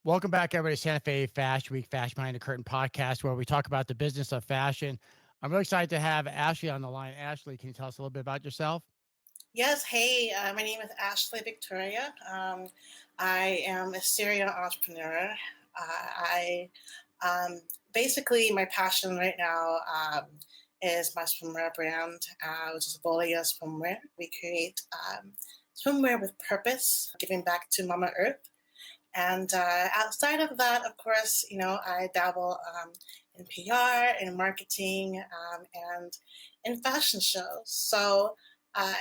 Welcome back, everybody, to Santa Fe Fashion Week, Fashion Behind the Curtain podcast, where we talk about the business of fashion. I'm really excited to have Ashley on the line. Ashley, can you tell us a little bit about yourself? Yes, hey, my name is Ashley Victoria. I am a serial entrepreneur. I basically my passion right now is my swimwear brand, which is Voglia Swimwear. We create swimwear with purpose, giving back to Mama Earth. And outside of that, of course, I dabble in PR and marketing and in fashion shows. So I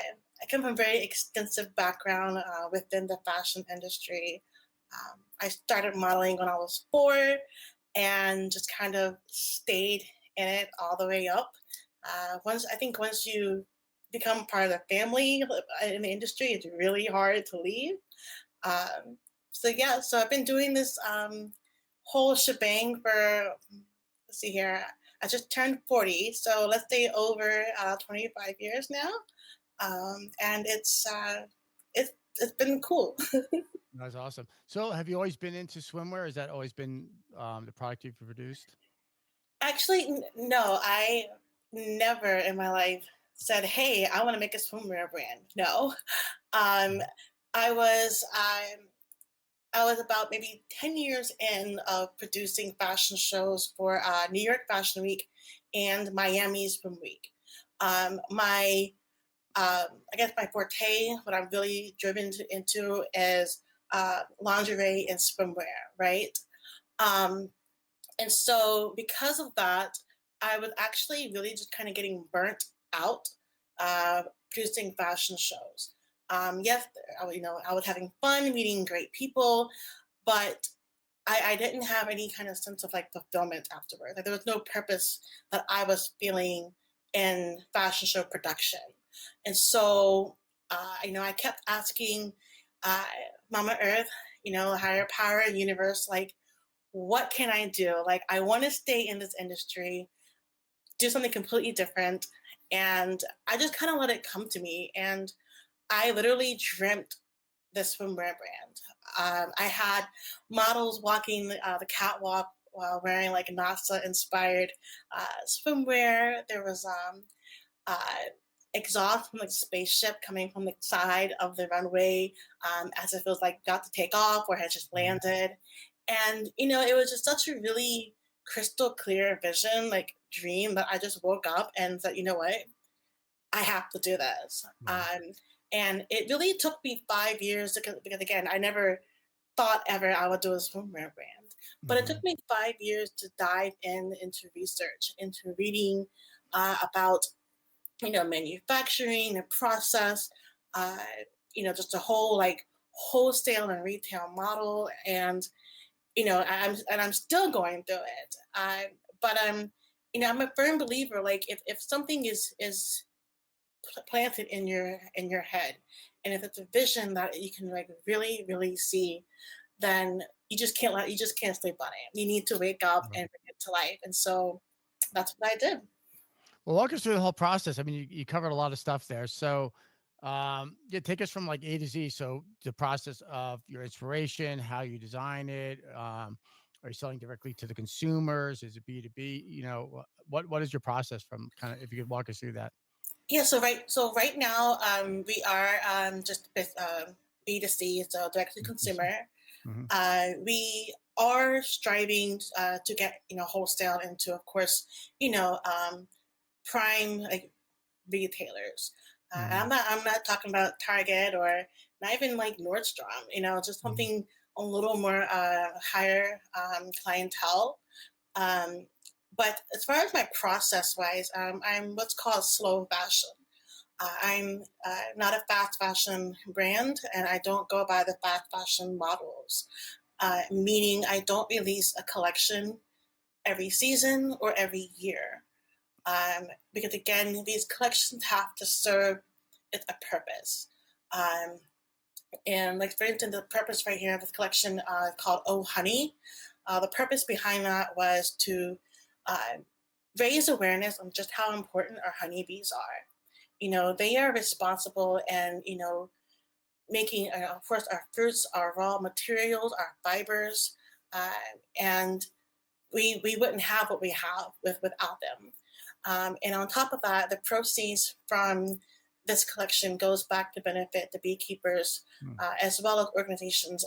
come from a very extensive background within the fashion industry. I started modeling when I was 4 and just kind of stayed in it all the way up. Once you become part of the family in the industry, it's really hard to leave. Um, so I've been doing this whole shebang for, let's see here, I just turned 40, so let's say over 25 years now, and it's been cool. That's awesome. So, have you always been into swimwear? Has that always been the product you've produced? Actually, no, I never in my life said, "Hey, I want to make a swimwear brand." No, um, Mhm. I was I was about maybe 10 years in of producing fashion shows for New York Fashion Week and Miami Swim Week. My I guess my forte, what I'm really into is lingerie and swimwear, right? Um, and so because of that, I was actually really just kind of getting burnt out producing fashion shows. Yes, I was having fun meeting great people, but I didn't have any kind of sense of like fulfillment afterwards. Like there was no purpose that I was feeling in fashion show production. And so, I kept asking uh, Mama Earth, higher power, universe, like, what can I do? Like, I want to stay in this industry, do something completely different. And I just kind of let it come to me. And I literally dreamt this swimwear brand. I had models walking the catwalk while wearing like NASA inspired swimwear. There was uh, exhaust from like a spaceship coming from the side of the runway as if it was like about to take off or had just Mhm. landed. And, it was just such a really crystal clear vision, like dream that I just woke up and said, you know what? I have to do this. Wow. And it really took me 5 years because again, I never thought ever I would do a swimwear brand. But it took Hmm. me 5 years to dive into research, into reading about manufacturing, the process, uh, just a whole like wholesale and retail model, and I'm still going through it. But I'm a firm believer. Like if something is planted in your head, and if it's a vision that you can like really really see, then you just can't sleep on it. You need to wake up Right. and bring it to life. And so that's what I did. Well, walk us through the whole process. I mean, you covered a lot of stuff there. So, yeah, take us from like A to Z. So, the process of your inspiration, how you design it. Are you selling directly to the consumers? Is it B2B? What is your process from kind of, if you could walk us through that? Yeah, so right now we are just B2C, so direct to Mhm. consumer. Mhm. We are striving to get wholesale into, of course, prime like retailers. Mhm. I'm not talking about Target or not even like Nordstrom. Just Mhm. something a little more higher clientele. Um, but as far as my process wise, I'm what's called slow fashion. I'm not a fast fashion brand, and I don't go by the fast fashion models, meaning I don't release a collection every season or every year. Because again, these collections have to serve a purpose. Um, and like for instance, the purpose right here of this collection called "Oh Honey," the purpose behind that was to uh, raise awareness on just how important our honeybees are. They are responsible and making, of course, our fruits, our raw materials, our fibers. uh, and we wouldn't have what we have without them. And on top of that, the proceeds from this collection goes back to benefit the beekeepers Mm. as well as organizations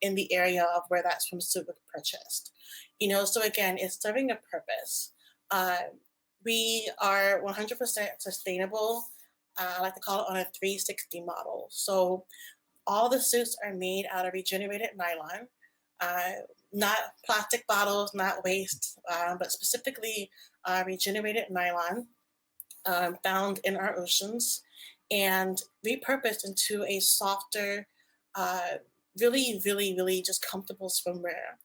in the area of where that swimsuit was purchased. So again, it's serving a purpose. Uh, we are 100% sustainable. I like to call it on a 360 model. So all the suits are made out of regenerated nylon, uh, not plastic bottles, not waste, but specifically regenerated nylon found in our oceans and repurposed into a softer, uh, really, really, really just comfortable swimwear.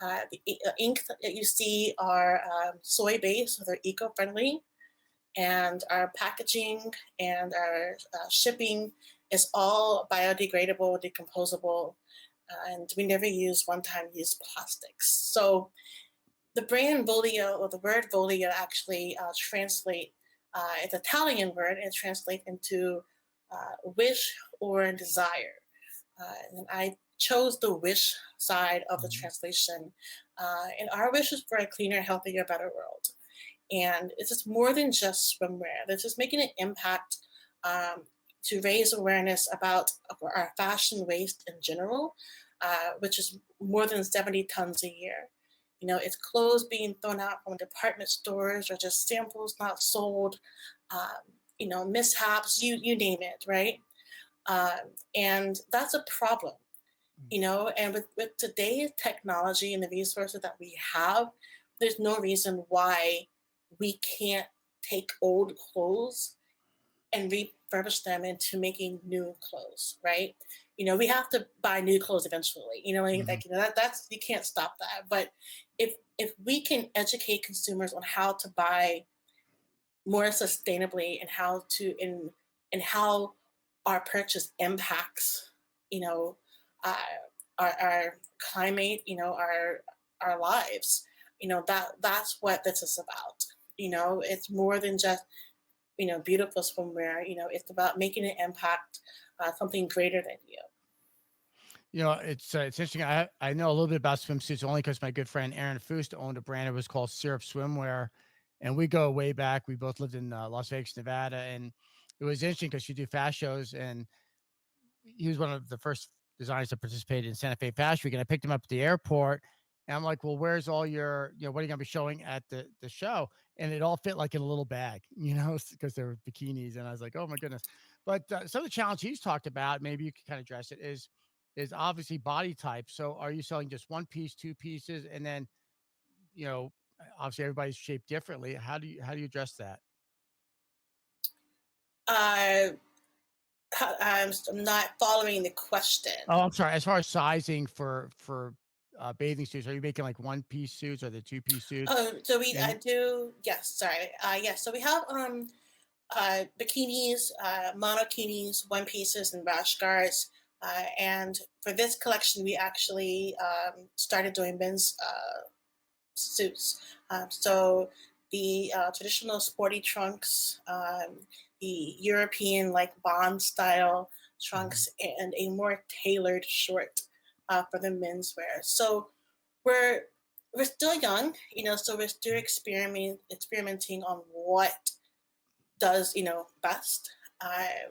The ink that you see are soy based, so they're eco friendly, and our packaging and our shipping is all biodegradable, decomposable, and we never use one-time use plastics. So the brand Voglia, or the word Voglia, actually translate. It's an Italian word, and it translates into wish or desire. And I chose the wish side of the Mhm. translation, and our wish is for a cleaner, healthier, better world. And it's just more than just swimwear. This is making an impact um, to raise awareness about our fashion waste in general, which is more than 70 tons a year. It's clothes being thrown out from department stores or just samples not sold, mishaps, you name it, right? And that's a problem. And with today's technology and the resources that we have, there's no reason why we can't take old clothes and refurbish them into making new clothes, right? We have to buy new clothes eventually. Mhm. That's you can't stop that. But if we can educate consumers on how to buy more sustainably and how to and how our purchase impacts, you know, uh, our climate, our lives. That's what this is about. It's more than just beautiful swimwear. It's about making an impact, something greater than you. It's interesting. I know a little bit about swimsuits only because my good friend Aaron Fust owned a brand. It was called Syrup Swimwear, and we go way back. We both lived in Las Vegas, Nevada, and it was interesting because she do fast shows, and he was one of the first designers to participate in Santa Fe Fashion Week. And I picked him up at the airport, and I'm like, "Well, where's all your, what are you gonna be showing at the show?" And it all fit like in a little bag, because they were bikinis. And I was like, "Oh my goodness!" But some of the challenge he's talked about, maybe you could kind of address it, is obviously body type. So are you selling just one piece, two pieces, and then you know, obviously everybody's shaped differently. How do you address that? Uh, I'm not following the Oh, question. I'm sorry. As far as sizing for bathing suits, are you making like one piece suits or the two-piece suits? Oh, so I And do. Yes, sorry. Yes, so we have bikinis, monokinis, one pieces, and rash guards. And for this collection, we actually started doing men's suits. So the traditional sporty trunks, the European like Bond style Mhm. trunks, and a more tailored short for the menswear. So we're we're still young, so we're still experimenting on what does best.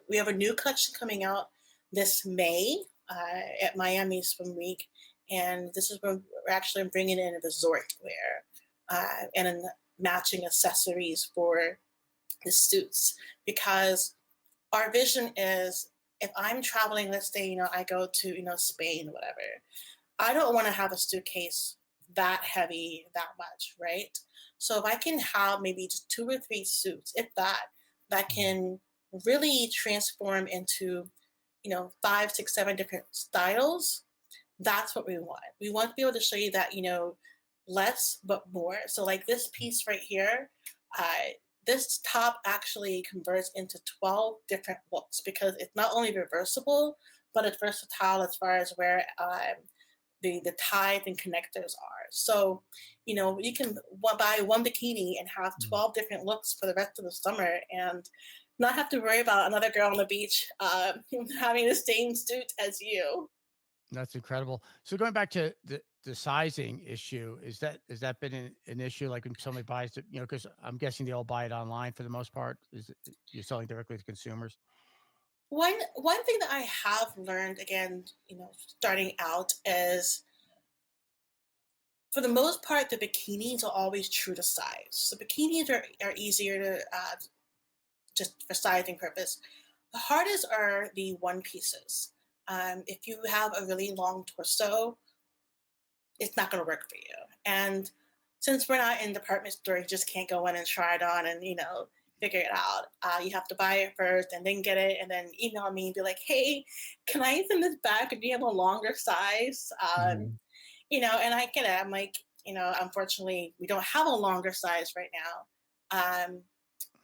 We have a new collection coming out this May at Miami Swim Week, and this is when we're actually bringing in a resort wear and matching accessories for the suits because our vision is if I'm traveling, let's say I go to Spain, whatever. I don't want to have a suitcase that heavy that much, right? So if I can have maybe just two or three suits, if that, that Mhm. can really transform into, five, six, seven different styles, that's what we want. We want to be able to show you that, less but more. So like this piece right here, uh, this top actually converts into 12 different looks because it's not only reversible, but it's versatile as far as where the ties and connectors are. So, you can buy one bikini and have Mhm. 12 different looks for the rest of the summer and not have to worry about another girl on the beach having the same suit as you. That's incredible. So going back to the sizing issue, is that been an issue? Like when somebody buys it, because I'm guessing they all buy it online for the most part. You're selling directly to consumers? One thing that I have learned, again, starting out, is for the most part the bikinis are always true to size. So bikinis are easier to just for sizing purpose. The hardest are the one pieces. If you have a really long torso, it's not going to work for you. And since we're not in department store, you just can't go in and try it on and figure it out. You have to buy it first and then get it and then email me and be like, "Hey, can I send this back? Do you have a longer size?" Mhm. And I get it. I'm like, unfortunately, we don't have a longer size right now. Um,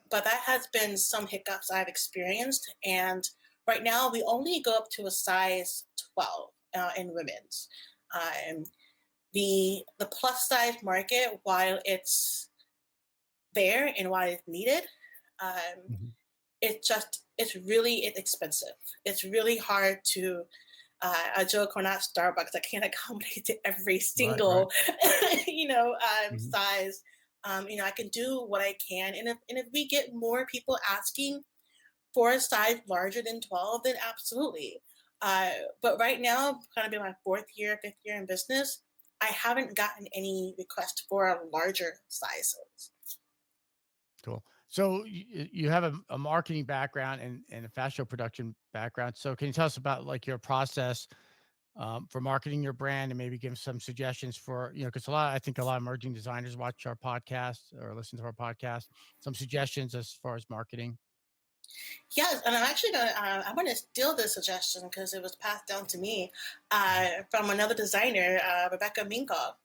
but that has been some hiccups I've experienced. And right now, we only go up to a size 12 in women's. Um, the plus size market, while it's there and while it's needed, um, Mhm. it's really expensive. It's really hard to a joke or not Starbucks. I can't accommodate to every Right, right. single Mhm. size. I can do what I can, and if we get more people asking for a size larger than 12, then absolutely. But right now, kind of in my fourth year, fifth year in business, I haven't gotten any requests for larger sizes. Cool. So you have a marketing background and a fashion show production background. So can you tell us about like your process for marketing your brand and maybe give some suggestions for, because I think a lot of emerging designers watch our podcast or listen to our podcast. Some suggestions as far as marketing. Yes, and I'm gonna steal this suggestion because it was passed down to me Mhm. from another designer, Rebecca Minkoff,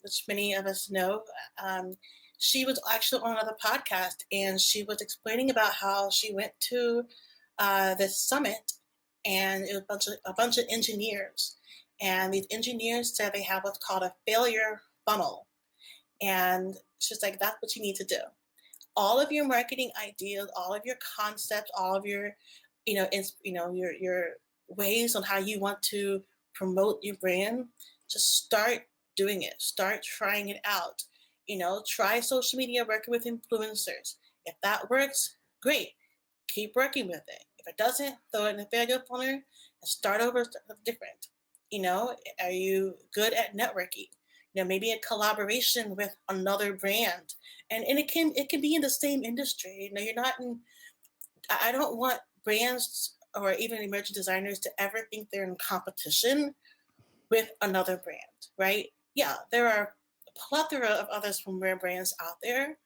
which many of us know. Um, she was actually on another podcast, and she was explaining about how she went to this summit, and it was a bunch of engineers, and these engineers said they have what's called a failure funnel, and she's like, "That's what you need to do. All of your marketing ideas, all of your concepts, all of your, your ways on how you want to promote your brand, just start doing it. Start trying it out. Try social media, working with influencers. If that works, great. Keep working with it. If it doesn't, throw it in the failure funnel and start over different. Are you good at networking? Maybe a collaboration with another brand, and it can be in the same industry. You're not in. I don't want brands or even emerging designers to ever think they're in competition with another brand, right? Yeah, there are a plethora of other swimwear brands out there,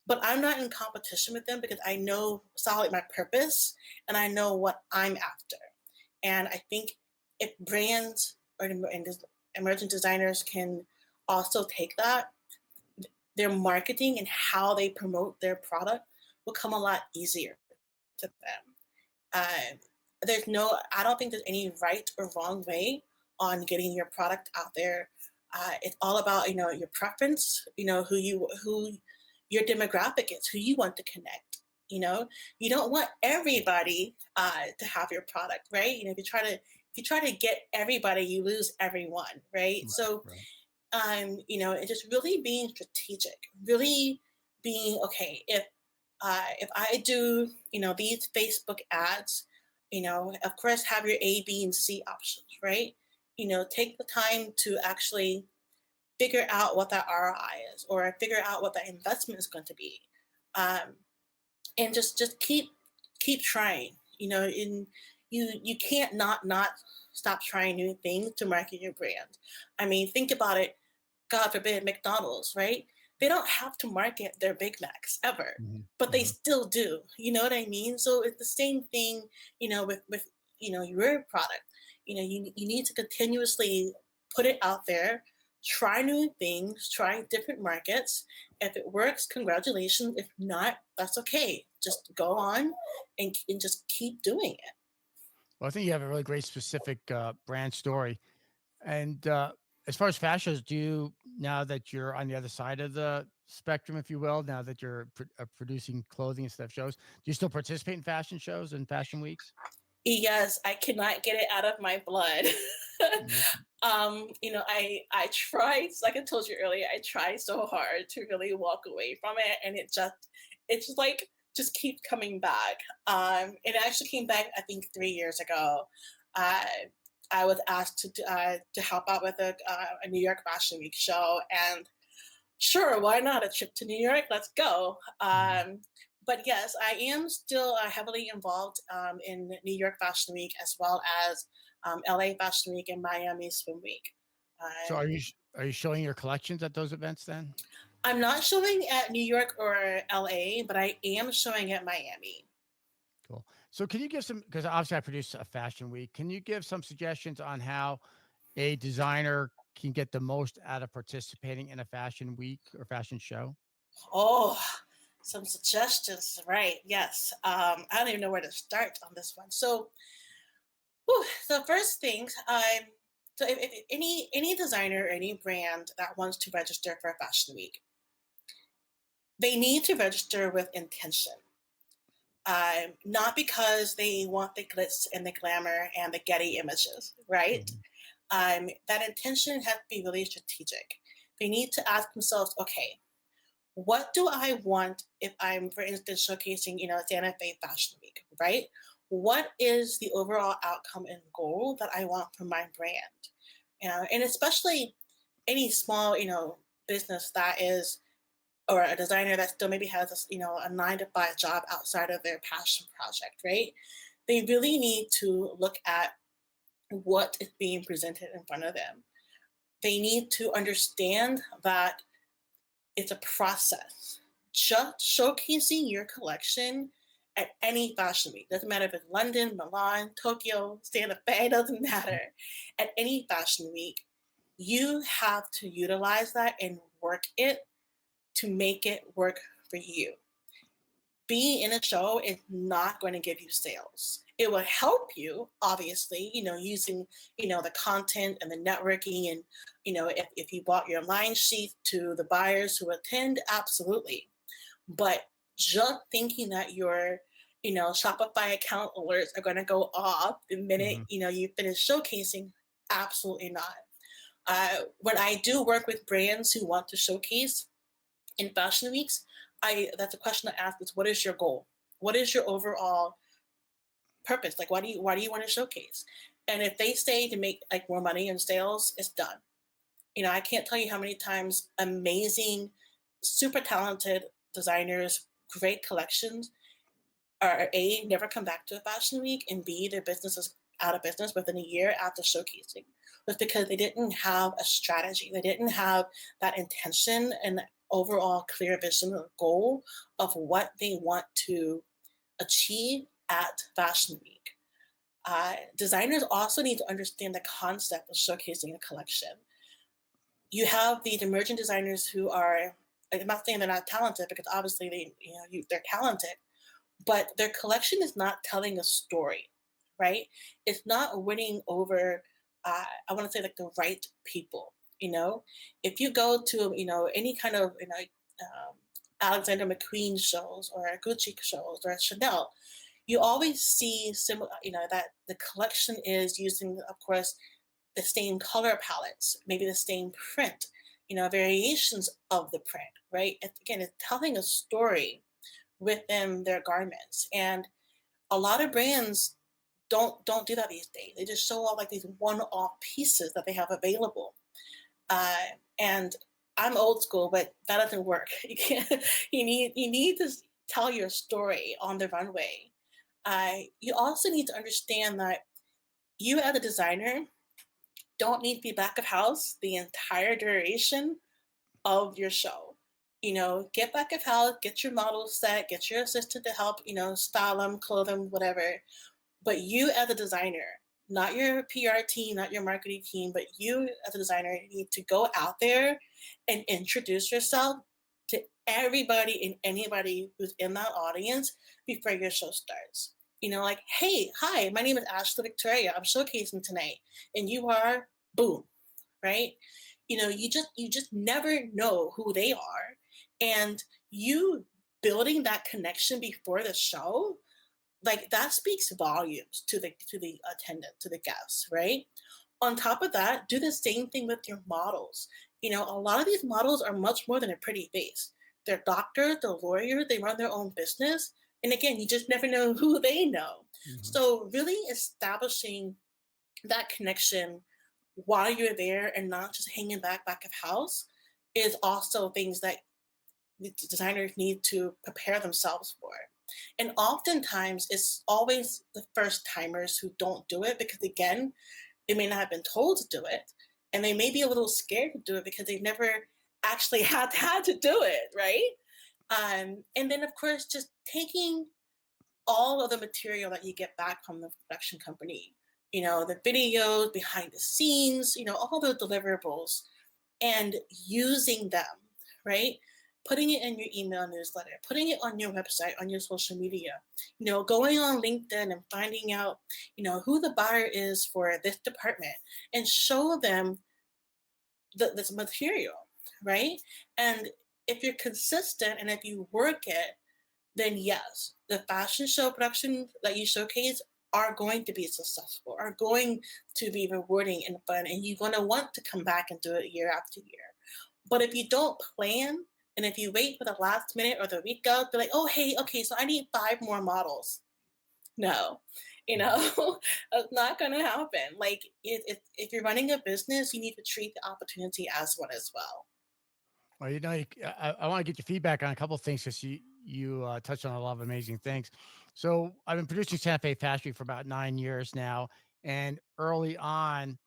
but I'm not in competition with them because I know solid my purpose and I know what I'm after. And I think if brands and emerging designers can also take that, their marketing and how they promote their product will come a lot easier to them. Uh, I don't think there's any right or wrong way on getting your product out there. It's all about your preference, who your demographic is, who you want to connect. You don't want everybody to have your product, right? If you try to get everybody, you lose everyone, right? Right, So right. it's just really being strategic, really being okay. If I do, these Facebook ads, of course, have your A, B, and C options, right? Take the time to actually figure out what that ROI is, or figure out what that investment is going to be, um, and just keep trying. And you can't not stop trying new things to market your brand. I mean, think about it. God forbid, McDonald's, right? They don't have to market their Big Macs ever, Mhm, but they mhm. still do. You know what I mean? So it's the same thing, with your product. You need to continuously put it out there, try new things, try different markets. If it works, congratulations. If not, that's okay. Just go on and just keep doing it. Well, I think you have a really great specific brand story. And as far as fashions, now that you're on the other side of the spectrum, if you will, now that you're producing clothing and stuff shows, do you still participate in fashion shows and fashion weeks? Yes, I cannot get it out of my blood. Mhm. I tried, like I told you earlier, I tried so hard to really walk away from it, and it's just like just keep coming back. It actually came back, I think, 3 years ago. I I was asked to help out with a New York Fashion Week show, and sure, why not a trip to New York? Let's go. Mhm. But yes, I am still heavily involved in New York Fashion Week as well as LA Fashion Week and Miami Swim Week. So are you showing your collections at those events then? I'm not showing at New York or LA, but I am showing at Miami. Cool. So can you give some, because obviously I produce a fashion week. Can you give some suggestions on how a designer can get the most out of participating in a fashion week or fashion show? Oh, some suggestions, right? Yes. I don't even know where to start on this one. So, whew, the first things, if any designer or any brand that wants to register for a fashion week, they need to register with intention. Not because they want the glitz and the glamour and the Getty images, right? Mhm. That intention has to be really strategic. They need to ask themselves, okay, what do I want if I'm, for instance, showcasing, Santa Fe Fashion Week, right? What is the overall outcome and goal that I want from my brand? And especially any small, business that is, or a designer that still maybe has a 9 to 5 job outside of their passion project, right? They really need to look at what is being presented in front of them. They need to understand that it's a process. Just showcasing your collection at any fashion week, doesn't matter if it's London, Milan, Tokyo, Santa Fe, doesn't matter. At any fashion week, you have to utilize that and work it to make it work for you. Being in a show is not going to give you sales. It will help you, obviously, using, the content and the networking and, if you bought your line sheet to the buyers who attend, absolutely. But just thinking that your, Shopify account alerts are going to go off the minute, Mhm. you finish showcasing, absolutely not. When I do work with brands who want to showcase, in fashion weeks, I that's a question I ask is what is your goal? What is your overall purpose? Like why do you want to showcase? And if they say to make like more money in sales, it's done. I can't tell you how many times amazing, super talented designers, great collections are A, never come back to a fashion week, and B, their business is out of business within a year after showcasing. Was because they didn't have a strategy. They didn't have that intention and overall clear vision or goal of what they want to achieve at Fashion Week. Designers also need to understand the concept of showcasing a collection. You have these emerging designers who are, I'm not saying they're not talented because obviously they're talented, but their collection is not telling a story, right? It's not winning over, I want to say, like the right people. If you go to any kind of Alexander McQueen shows or Gucci shows or Chanel, you always see similar, that the collection is using, of course, the same color palettes, maybe the same print, variations of the print, right? Again, it's telling a story within their garments. And a lot of brands don't do that these days. They just show off like these one-off pieces that they have available. And I'm old school, but that doesn't work. You can't. You need to tell your story on the runway. You also need to understand that you, as a designer, don't need to be back of house the entire duration of your show. Get back of house, get your models set, get your assistant to help, style them, clothe them, whatever. But you as a designer, not your PR team, not your marketing team, but you as a designer need to go out there and introduce yourself to everybody and anybody who's in that audience before your show starts. Like, hey, hi, my name is Ashley Victoria. I'm showcasing tonight. And you are boom, right? You just never know who they are. And you building that connection before the show, like that speaks volumes to the attendant, to the guests, right? On top of that, do the same thing with your models. A lot of these models are much more than a pretty face. They're doctors, they're lawyers, they run their own business. And again, you just never know who they know. Mhm. So, really establishing that connection while you're there and not just hanging back of house is also things that the designers need to prepare themselves for. And oftentimes, it's always the first timers who don't do it because, again, they may not have been told to do it, and they may be a little scared to do it because they've never actually had to do it, right? And then, of course, just taking all of the material that you get back from the production company, the videos, behind the scenes, all the deliverables, and using them, right? Putting it in your email newsletter, putting it on your website, on your social media, going on LinkedIn and finding out, who the buyer is for this department and show them this material, right? And if you're consistent and if you work it, then yes, the fashion show productions that you showcase are going to be successful, are going to be rewarding and fun, and you're going to want to come back and do it year after year. But if you don't plan, and if you wait for the last minute or the week out, be like, oh, hey, okay, so I need five more models. No, Mhm. it's not going to happen. Like, if you're running a business, you need to treat the opportunity as one as well. Well, I want to get your feedback on a couple of things because you touched on a lot of amazing things. So I've been producing Santa Fe Factory for about 9 years now, and early on,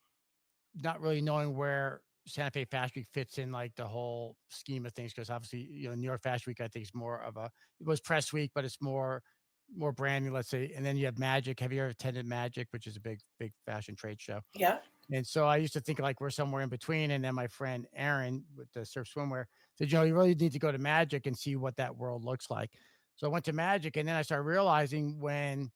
not really knowing where Santa Fe Fashion Week fits in like the whole scheme of things, because obviously, New York Fashion Week, I think, is more of a it was press week, but it's more branding, let's say. And then you have Magic. Have you ever attended Magic, which is a big fashion trade show? Yeah. And so I used to think like we're somewhere in between. And then my friend Aaron with the surf swimwear said, you really need to go to Magic and see what that world looks like. So I went to Magic, and then I started realizing when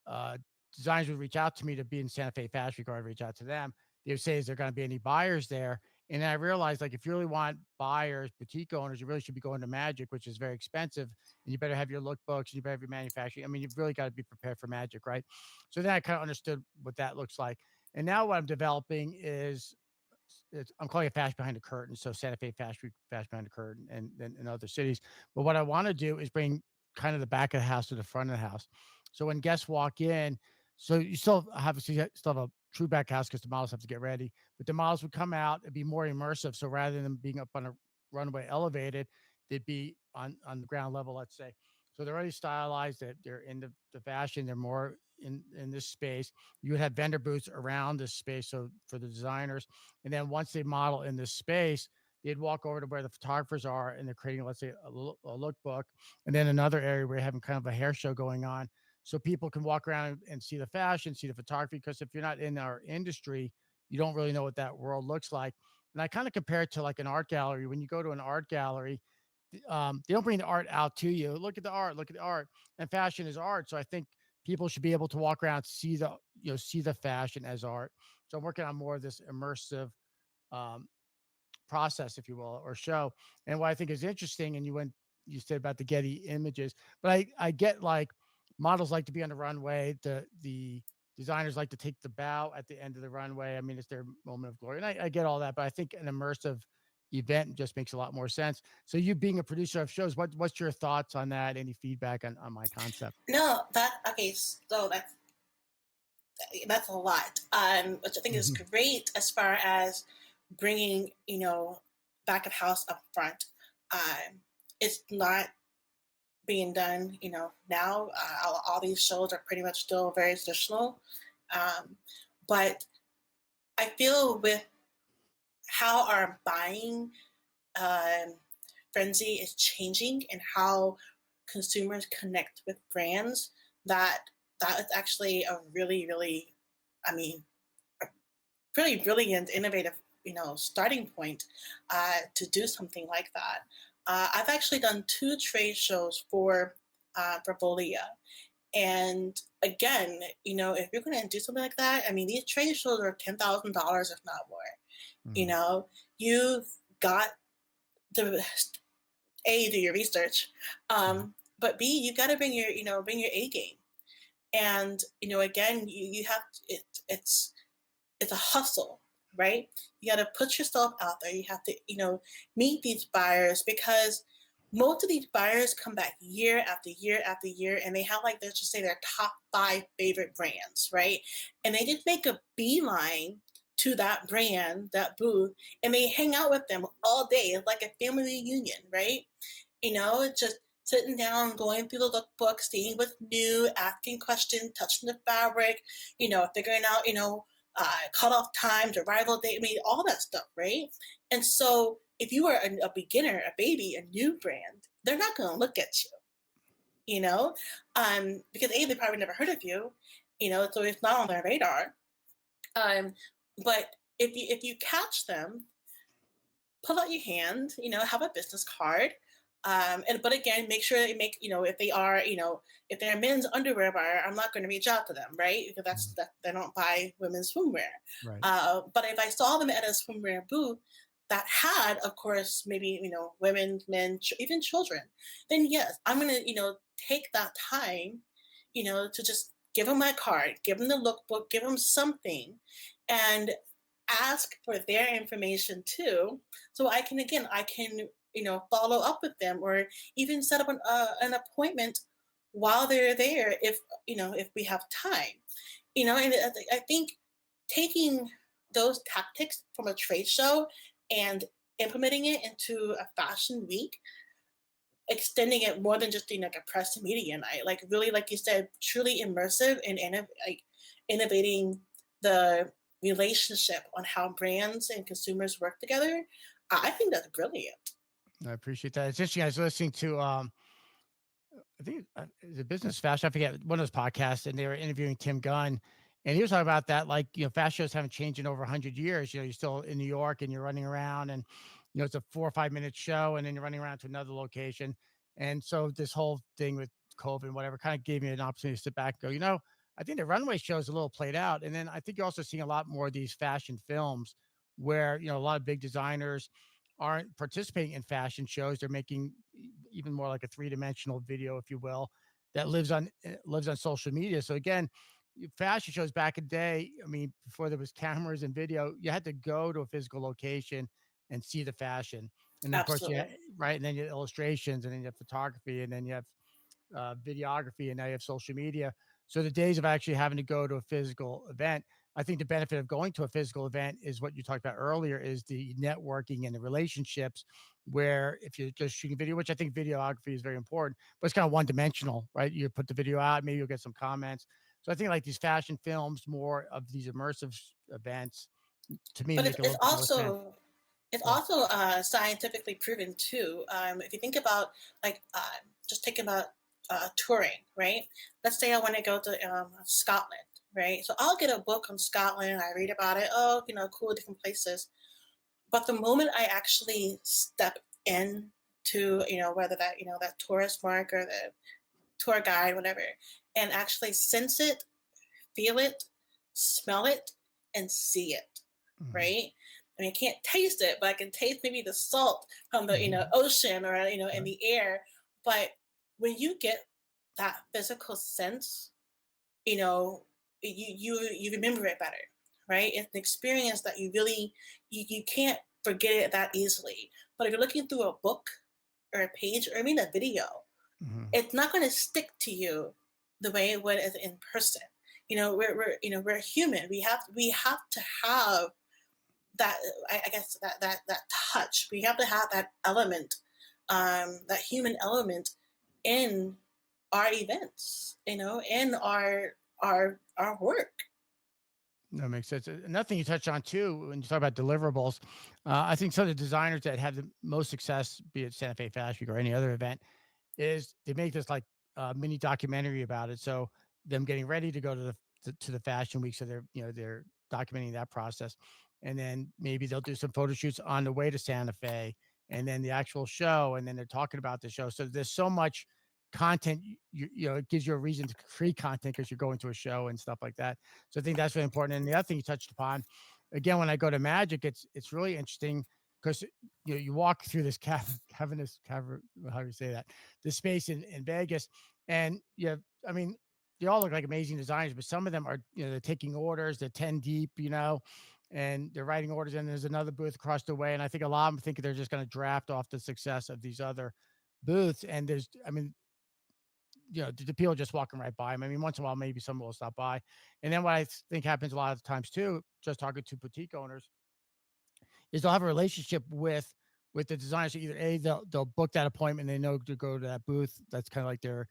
uh, designers would reach out to me to be in Santa Fe Fashion Week, or I'd reach out to them. They would say, "Is there going to be any buyers there?" And then I realized, like, if you really want buyers, boutique owners, you really should be going to Magic, which is very expensive, and you better have your lookbooks, and you better have your manufacturing. I mean, you've really got to be prepared for Magic, right? So then I kind of understood what that looks like. And now what I'm developing is I'm calling it Fashion Behind the Curtain. So Santa Fe Fashion Week, Fashion Behind the Curtain, and then in other cities. But what I want to do is bring kind of the back of the house to the front of the house. So when guests walk in, so you still have a true back house because the models have to get ready, but the models would come out and be more immersive. So rather than being up on a runway elevated, they'd be on the ground level, let's say. So they're already stylized. They're in the fashion. They're more in this space. You would have vendor booths around this space. So for the designers, and then once they model in this space, they'd walk over to where the photographers are, and they're creating, let's say, a lookbook, and then another area where you're having kind of a hair show going on, so people can walk around and see the fashion, see the photography. Because if you're not in our industry, you don't really know what that world looks like. And I kind of compare it to like an art gallery. When you go to an art gallery, they don't bring the art out to you. Look at the art. Look at the art. And fashion is art. So I think people should be able to walk around, see the fashion as art. So I'm working on more of this immersive um, process, if you will, or show. And what I think is interesting, and you said about the Getty images, but I get like models like to be on the runway, the designers like to take the bow at the end of the runway. I mean, it's their moment of glory, and I get all that, but I think an immersive event just makes a lot more sense. So you being a producer of shows, what's your thoughts on that? Any feedback on my concept? No, that okay. So that's a lot, which I think is Mhm. great as far as bringing, back of house up front. It's not being done, now. All these shows are pretty much still very traditional. Um, but I feel with how our buying um, frenzy is changing and how consumers connect with brands, that that is actually a really, really, I mean, really brilliant, innovative, starting point to do something like that. I've actually done two trade shows for Voglia, and again, if you're going to do something like that, I mean, these trade shows are $10,000 if not more. You Mhm. know, you've got to a do your research, Mhm. but b you got to bring your A game, and again, you have to, it's it's a hustle, right? You got to put yourself out there. You have to, meet these buyers because most of these buyers come back year after year after year and they have like, let's just say their top five favorite brands, right? And they just make a beeline to that brand, that booth, and they hang out with them all day. It's like a family reunion, right? Just sitting down, going through the lookbook, seeing what's new, asking questions, touching the fabric, figuring out, cutoff times, arrival date, I mean, all that stuff, right? And so if you are a beginner, a baby, a new brand, they're not going to look at you, because A, they probably never heard of you, so it's not on their radar. Um, but if you catch them, pull out your hand, have a business card. And but again, make sure that you make, if they are, if they're a men's underwear buyer, I'm not going to reach out to them, right? Because Mhm. that they don't buy women's swimwear. Right. But if I saw them at a swimwear booth that had, of course, maybe, women, men, even children, then yes, I'm gonna, take that time, to just give them my card, give them the lookbook, give them something, and ask for their information too, so I can follow up with them or even set up an appointment while they're there if we have time, and I think taking those tactics from a trade show and implementing it into a fashion week, extending it more than just like a press media night, like really, like you said, truly immersive and like innovating the relationship on how brands and consumers work together. I think that's brilliant. I appreciate that. It's interesting. I was listening to I think it's a business fashion. I forget one of those podcasts, and they were interviewing Tim Gunn, and he was talking about that. Like, fast shows haven't changed in over 100 years. You're still in New York, and you're running around, and it's a 4 or 5 minute show, and then you're running around to another location. And so this whole thing with COVID and whatever kind of gave me an opportunity to sit back and go, I think the runway show is a little played out. And then I think you're also seeing a lot more of these fashion films where a lot of big designers aren't participating in fashion shows. They're making even more like a three-dimensional video, if you will, that lives on social media. So again, fashion shows back in the day, I mean, before there was cameras and video, you had to go to a physical location and see the fashion. And then of course, Absolutely. right, and then you have illustrations, and then you have photography, and then you have videography, and now you have social media. So the days of actually having to go to a physical event, I think the benefit of going to a physical event is what you talked about earlier, is the networking and the relationships. Where if you're just shooting video, which I think videography is very important, but it's kind of one dimensional, right? You put the video out, maybe you'll get some comments. So I think like these fashion films, more of these immersive events, to me But make a it's little bit more sense. also it's Yeah. also scientifically proven too. If you think about like just thinking about touring, right? Let's say I want to go to Scotland, right? So I'll get a book on Scotland. I read about it. Oh, cool, different places. But the moment I actually step in to, whether that, that tourist mark or the tour guide, whatever, and actually sense it, feel it, smell it, and see it, Mhm. right? I mean, I can't taste it, but I can taste maybe the salt from the, Mhm. ocean or, in Right. the air. But when you get that physical sense, you know, you remember it better, right? It's an experience that you really you can't forget it that easily. But if you're looking through a book or a page or even a video, Mhm. it's not going to stick to you the way it would as in person. We're human. We have to have that. I guess that touch. We have to have that element, that human element in our events. In our work. That makes sense. Another thing you touch on too, when you talk about deliverables, I think some of the designers that have the most success, be it Santa Fe Fashion Week or any other event, is they make this like mini documentary about it. So them getting ready to go to the fashion week, so they're documenting that process, and then maybe they'll do some photo shoots on the way to Santa Fe, and then the actual show, and then they're talking about the show. So there's so much content. It gives you a reason to create content because you're going to a show and stuff like that. So I think that's really important. And the other thing you touched upon, again, when I go to Magic, it's really interesting because you walk through this cavernous cavern, how do you say that? The space in Vegas, and I mean, they all look like amazing designers, but some of them are, they're taking orders, they're 10 deep, and they're writing orders. And there's another booth across the way. And I think a lot of them think they're just going to draft off the success of these other booths. And I mean, the people just walking right by them. I mean, once in a while, maybe someone will stop by. And then what I think happens a lot of times too, just talking to boutique owners, is they'll have a relationship with the designers. So either A, they'll book that appointment, they know to go to that booth. That's kind of like their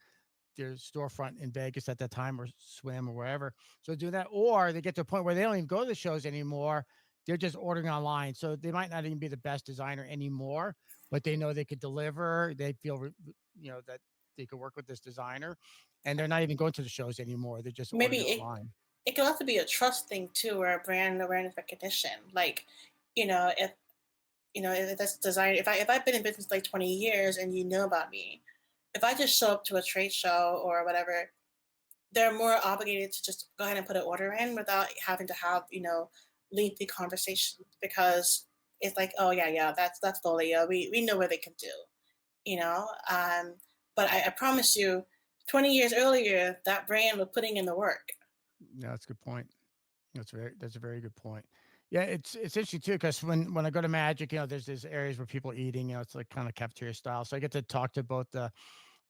storefront in Vegas at that time, or Swim, or wherever. So do that, or they get to a point where they don't even go to the shows anymore. They're just ordering online. So they might not even be the best designer anymore, but they know they could deliver. They feel, that they could work with this designer, and they're not even going to the shows anymore. They're just Maybe ordering online. it can also be a trust thing too, or a brand awareness recognition. Like, you know, if if that's design, if I've been in business like 20 years and you know about me, if I just show up to a trade show or whatever, they're more obligated to just go ahead and put an order in without having to have, lengthy conversations, because it's like, oh yeah, yeah, that's Volia. We know what they can do, you know. But I promise you, 20 years earlier, that brand was putting in the work. Yeah, that's a good point. That's a very good point. Yeah, it's interesting too, because when I go to Magic, there's areas where people are eating, it's like kind of cafeteria style. So I get to talk to both the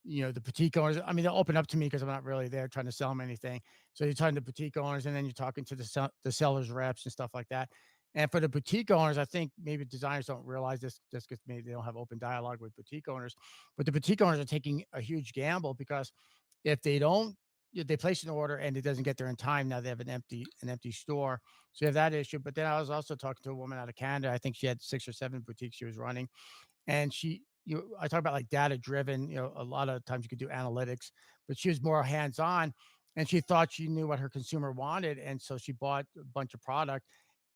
boutique owners. I mean, they'll open up to me because I'm not really there trying to sell them anything. So you're talking to boutique owners, and then you're talking to the sellers reps and stuff like that. And for the boutique owners, I think maybe designers don't realize this just because maybe they don't have open dialogue with boutique owners. But the boutique owners are taking a huge gamble, because if they don't, if they place an order and it doesn't get there in time, now they have an empty store. So you have that issue. But then I was also talking to a woman out of Canada. I think she had 6 or 7 boutiques she was running, and I talk about like data driven, a lot of times you could do analytics, but she was more hands on, and she thought she knew what her consumer wanted. And so she bought a bunch of product,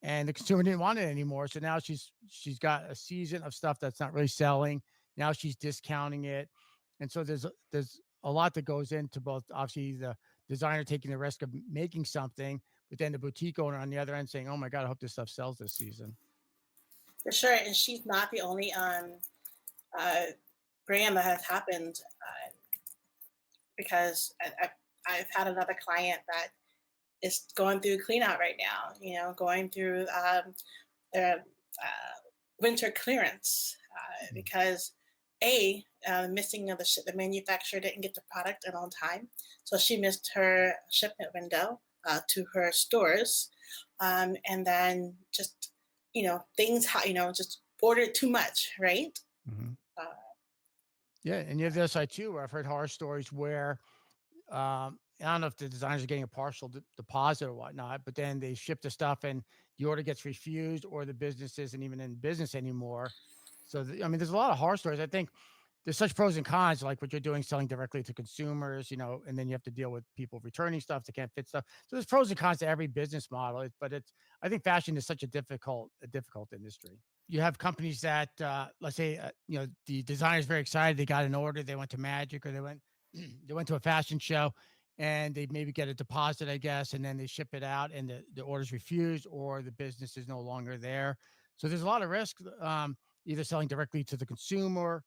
and the consumer didn't want it anymore. So now she's got a season of stuff that's not really selling. Now she's discounting it. And so there's a lot that goes into both, obviously, the designer taking the risk of making something, but then the boutique owner on the other end saying, oh my God, I hope this stuff sells this season. For sure. And she's not the only uh, brand that has happened, because I've had another client that is going through clean out right now, going through their winter clearance, Mhm. because missing of the manufacturer didn't get the product in on time, so she missed her shipment window to her stores, and then just just ordered too much, right? Mhm. Uh, Yeah, and you have the other side too, where I've heard horror stories where, I don't know if the designers are getting a partial deposit or whatnot, but then they ship the stuff and the order gets refused, or the business isn't even in business anymore. So, I mean, there's a lot of horror stories. I think there's such pros and cons, like what you're doing, selling directly to consumers, and then you have to deal with people returning stuff that can't fit stuff. So there's pros and cons to every business model. I think fashion is such a difficult industry. You have companies that, let's say, the designer is very excited. They got an order. They went to Magic, or they went they went to a fashion show, and they maybe get a deposit, I guess, and then they ship it out, and the order's refused, or the business is no longer there. So there's a lot of risk, either selling directly to the consumer,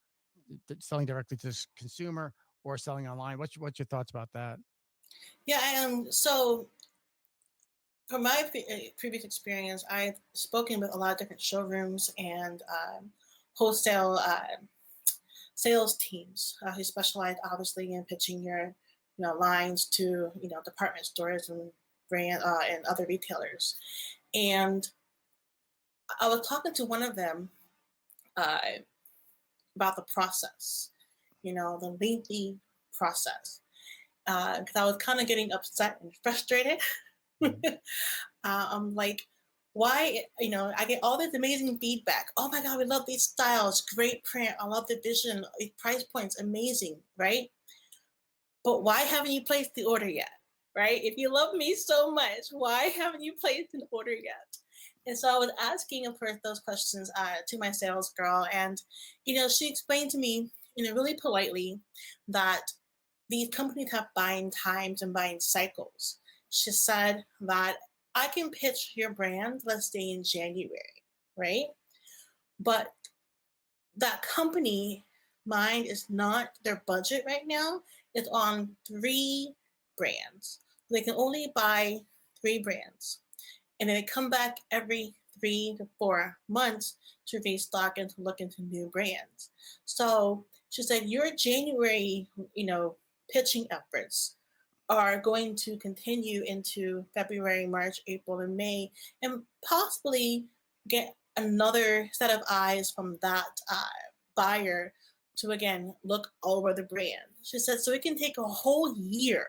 selling directly to the consumer, or selling online. What's your thoughts about that? yeah, so from my previous experience, I've spoken with a lot of different showrooms and wholesale sales teams who specialize obviously in pitching your lines to department stores and brand and other retailers. And I was talking to one of them uh, about the process, the lengthy process, because I was kind of getting upset and frustrated. Mhm. I'm like, why? I get all this amazing feedback. Oh my God, we love these styles. Great print. I love the vision. Price points, amazing, right? But why haven't you placed the order yet? Right? If you love me so much, why haven't you placed an order yet? And so I was asking, of course, those questions to my sales girl, and she explained to me, really politely, that these companies have buying times and buying cycles. She said that I can pitch your brand, let's say in January, right? But that company mind is not their budget right now. It's on 3 brands. They can only buy 3 brands, and then they come back every 3 to 4 months to restock and to look into new brands. So she said, your January, pitching efforts are going to continue into February, March, April, and May, and possibly get another set of eyes from that buyer to again look over the brand. She said, so it can take a whole year,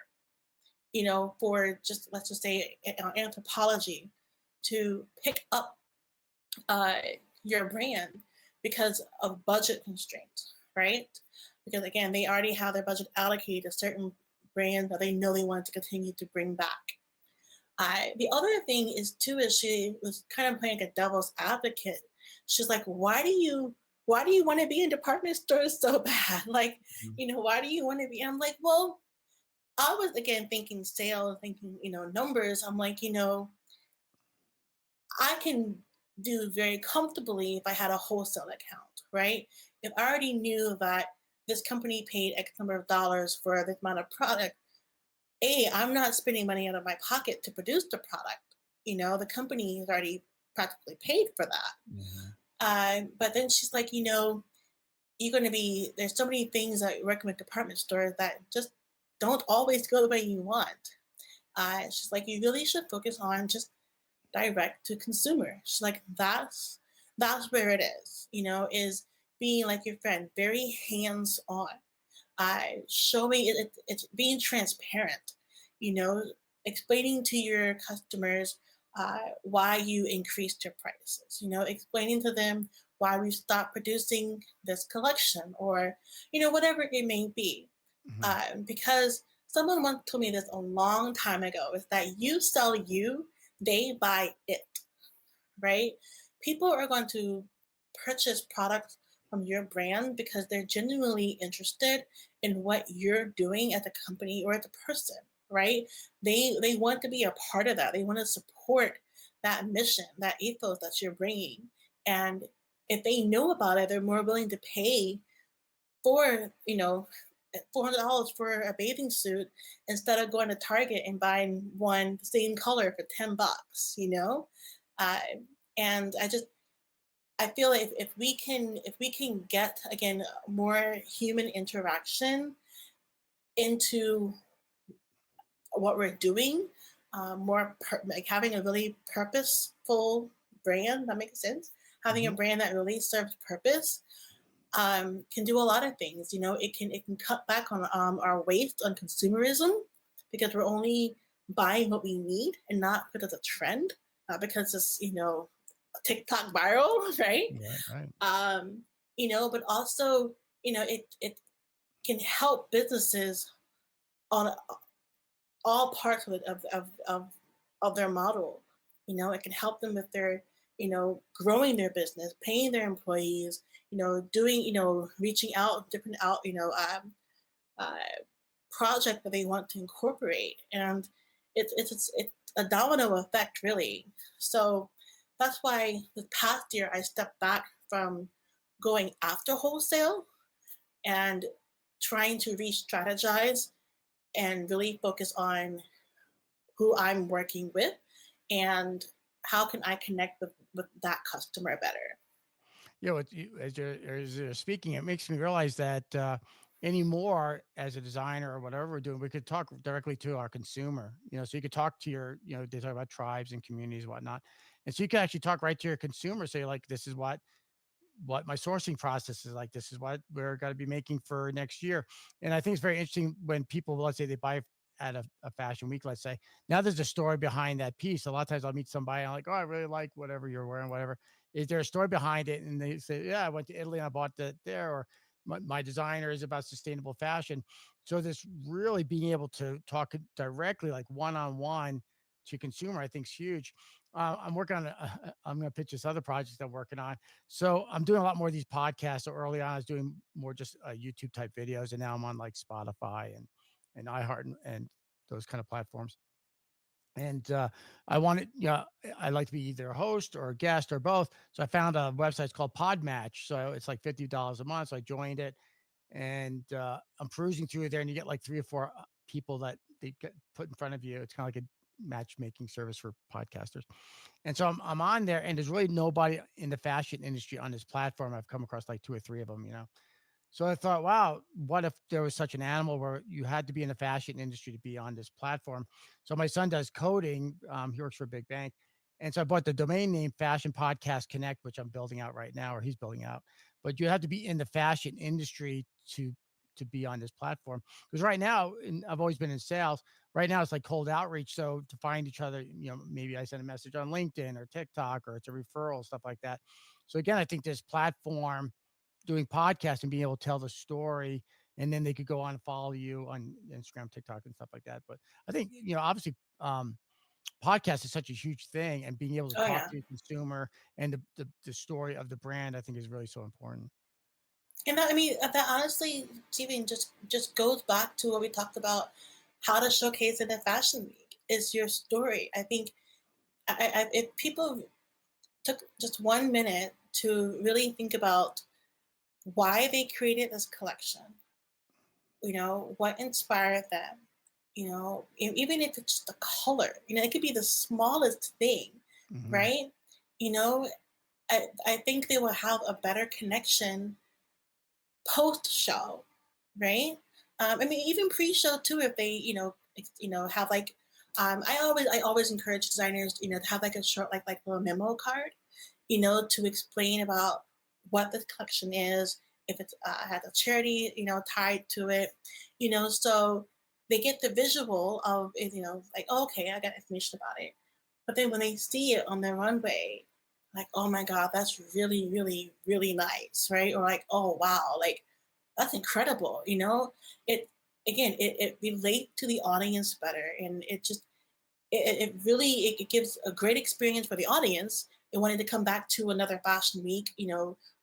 for just let's just say anthropology to pick up uh, your brand because of budget constraints, right? Because again, they already have their budget allocated to certain brands that they know they want to continue to bring back. The other thing is too is she was kind of playing like a devil's advocate. She's like, why do you want to be in department stores so bad? Like, Mhm. why do you want to be? And I'm like, well, I was again thinking sales, thinking, numbers. I'm like, I can do very comfortably if I had a wholesale account, right? If I already knew that this company paid X number of dollars for this amount of product, I'm not spending money out of my pocket to produce the product. The company has already practically paid for that. Mhm. But then she's like, there's so many things that recommend department stores that just don't always go the way you want. She's like, you really should focus on just direct to consumer. She's like, that's where it is, is being like your friend, very hands on, showing it's being transparent, you know, explaining to your customers why you increased your prices, explaining to them why we stopped producing this collection or, whatever it may be. Mhm. Because someone once told me this a long time ago is that you sell you, they buy it, right? People are going to purchase products from your brand because they're genuinely interested in what you're doing as a company or as a person, right? They want to be a part of that. They want to support that mission, that ethos that you're bringing. And if they know about it, they're more willing to pay for, $400 for a bathing suit instead of going to Target and buying one the same color for $10, Uh, and I feel like if we can get again more human interaction into what we're doing, like having a really purposeful brand that makes sense, having a Mhm. brand that really serves purpose, can do a lot of things. It can cut back on our waste on consumerism because we're only buying what we need and not because it's a trend, not because it's TikTok viral, right? Right, right. But also it can help businesses on all parts of it of their model. It can help them with their growing their business, paying their employees, doing reaching out different out uh, project that they want to incorporate, and it's a domino effect really. So that's why this past year I stepped back from going after wholesale and trying to re-strategize and really focus on who I'm working with and how can I connect with that customer better. As you're speaking, it makes me realize that anymore, as a designer or whatever we're doing, we could talk directly to our consumer. So you could talk to your, they talk about tribes and communities, and whatnot, and so you can actually talk right to your consumer. Say like, this is what my sourcing process is like. This is what we're going to be making for next year. And I think it's very interesting when people, let's say they buy at a fashion week, let's say. Now there's a story behind that piece. A lot of times I'll meet somebody, I'm like, oh, I really like whatever you're wearing, whatever. Is there a story behind it? And they say, yeah, I went to Italy and I bought that there, or my designer is about sustainable fashion. So this really being able to talk directly, like one-on-one to consumer, I think is huge. I'm working on, I'm going to pitch this other project I'm working on. So I'm doing a lot more of these podcasts. So early on, I was doing more just YouTube type videos, and now I'm on like Spotify and iHeart and those kind of platforms. And I wanted, I like to be either a host or a guest or both. So I found a website. It's called Podmatch. So it's like $50 a month. So I joined it, and I'm cruising through there, and you get like three or four. people that they get put in front of you. It's kind of like a matchmaking service for podcasters. And so I'm on there, and there's really nobody in the fashion industry on this platform. I've come across like two or three of them, you know. So I thought, wow, what if there was such an animal where you had to be in the fashion industry to be on this platform? So my son does coding. He works for a big bank. And so I bought the domain name Fashion Podcast Connect, which I'm building out right now, or he's building out. But you have to be in the fashion industry to be on this platform. Because right now, and I've always been in sales. Right now, it's like cold outreach. So to find each other, you know, maybe I send a message on LinkedIn or TikTok, or it's a referral, stuff like that. So again, I think this platform doing podcasts and being able to tell the story, and then they could go on and follow you on Instagram, TikTok, and stuff like that. But I think, you know, obviously, podcast is such a huge thing, and being able to Oh talk yeah. to your consumer and the story of the brand, I think is really so important. And that, I mean, that honestly, Steven, just goes back to what we talked about, how to showcase in a fashion week is your story. I think if people took just 1 minute to really think about why they created this collection, what inspired them, even if it's just the color, it could be the smallest thing, Mhm. right? You know, I think they will have a better connection post show, right? I mean, even pre show too, if they, have like, I always encourage designers, to have like a short, like little memo card, to explain about what the collection is, if it's has a charity, tied to it, so they get the visual of it, like, oh, okay, I got information about it. But then when they see it on the runway, like, oh my God, that's really, really, really nice, right? Or like, oh wow, like that's incredible, It again, it relate to the audience better, and it really it gives a great experience for the audience and wanting to come back to another fashion week,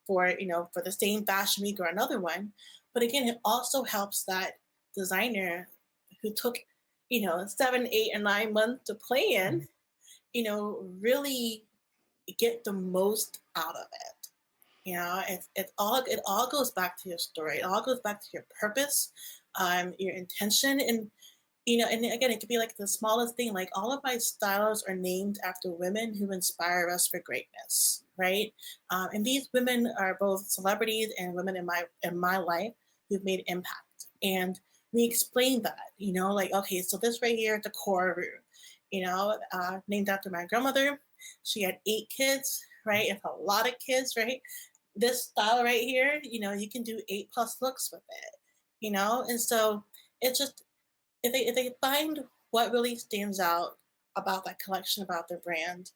for the same fashion week or another one. But again, it also helps that designer who took, 7, 8, and 9 months to plan, Mhm. really get the most out of it. It all goes back to your story. It all goes back to your purpose, your intention, and again, it could be like the smallest thing. Like all of my styles are named after women who inspire us for greatness, right? And these women are both celebrities and women in my life who've made impact. And we explain that, like, okay, so this right here, the core root, named after my grandmother. She had 8 kids, right? It's a lot of kids, right? This style right here, you can do 8+ looks with it, and so it's just if they find what really stands out about that collection, about their brand,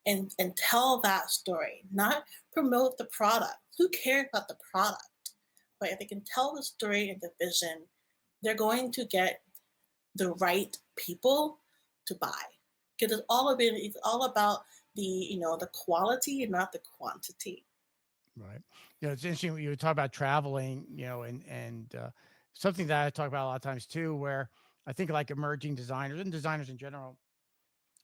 and tell that story, not promote the product. Who cares about the product? But if they can tell the story and the vision, they're going to get the right people to buy. Because it's all about the quality and not the quantity. Right. You know, it's interesting when you talk about traveling, you know, and something that I talk about a lot of times too, where I think like emerging designers and designers in general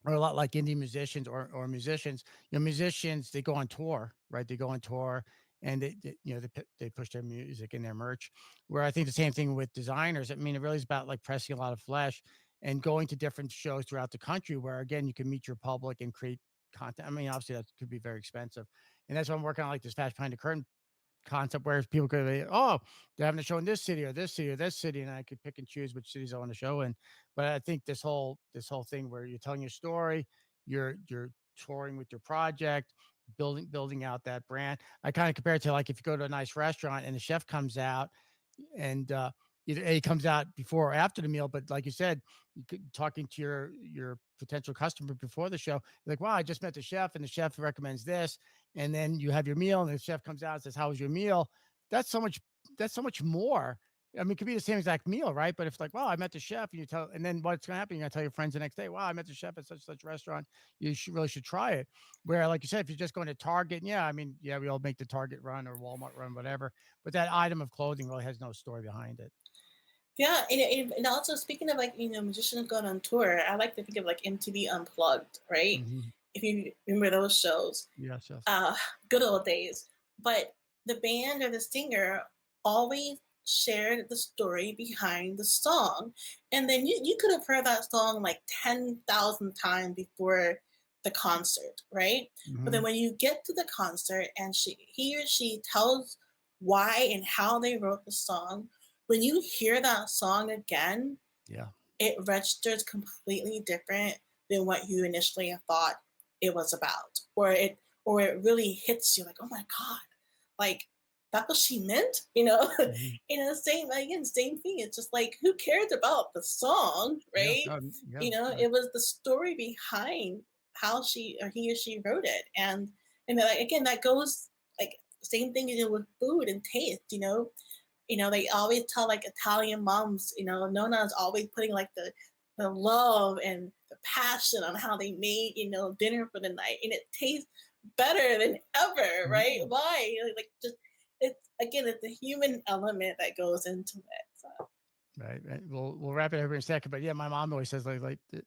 are a lot like indie musicians or musicians. You know, musicians, they go on tour, right? They go on tour, and you know, they push their music and their merch. Where I think the same thing with designers. I mean, it really is about like pressing a lot of flesh and going to different shows throughout the country where again you can meet your public and create content. I mean, obviously that could be very expensive. And that's why I'm working on like this Fashion Behind the Curtain concept, whereas people could be, oh, they're having a show in this city or this city or this city, and I could pick and choose which cities I want to show in. But I think this whole thing where you're telling your story, you're touring with your project, building out that brand. I kind of compare it to like if you go to a nice restaurant and the chef comes out and either A comes out before or after the meal, but like you said, talking to your potential customer before the show, you're like, wow, I just met the chef and the chef recommends this, and then you have your meal and the chef comes out and says, how was your meal? That's so much, that's so much more. I mean, it could be the same exact meal, right? But if like, wow, I met the chef, and you tell, and then what's going to happen? You're going to tell your friends the next day, wow, I met the chef at such such restaurant. You really should try it. Where, like you said, if you're just going to Target, yeah, I mean, yeah, we all make the Target run or Walmart run, whatever. But that item of clothing really has no story behind it. Yeah, and also speaking of like musicians going on tour, I like to think of like MTV Unplugged, right? Mhm. If you remember those shows, Yes, yes. uh, good old days. But the band or the singer always shared the story behind the song. And then you could have heard that song like 10,000 times before the concert, right? But then Mhm. when you get to the concert and he or she tells why and how they wrote the song, when you hear that song again, Yeah. it registers completely different than what you initially thought it was about. Or it really hits you like, oh my God, like that's what she meant, Mhm. same again, same thing. It's just like who cares about the song, Yeah. right? Yeah. It was the story behind how she or he or she wrote it. And then, like, again, that goes like same thing with food and taste, they always tell like Italian moms, Nona's always putting like the love and the passion on how they made, dinner for the night. And it tastes better than ever, right? Mhm. Why? Like just it's the human element that goes into it. So Right, right. We'll wrap it up here in a second, but yeah, my mom always says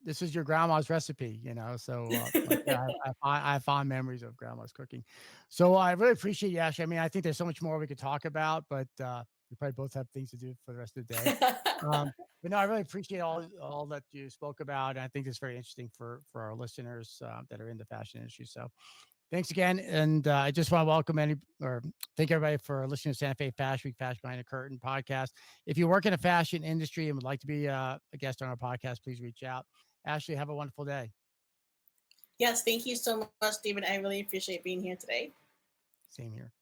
this is your grandma's recipe, So like yeah, I have fond memories of grandma's cooking. So I really appreciate you, Ashley. I mean, I think there's so much more we could talk about, but we probably both have things to do for the rest of the day. But no, I really appreciate all that you spoke about, and I think it's very interesting for our listeners that are in the fashion industry. So thanks again, and I just want to welcome any or thank everybody for listening to Santa Fe Fashion Week Fashion Behind the Curtain podcast. If you work in a fashion industry and would like to be a guest on our podcast, please reach out. Ashley, have a wonderful day. yes, thank you so much, Stephen. I really appreciate being here today. Same here.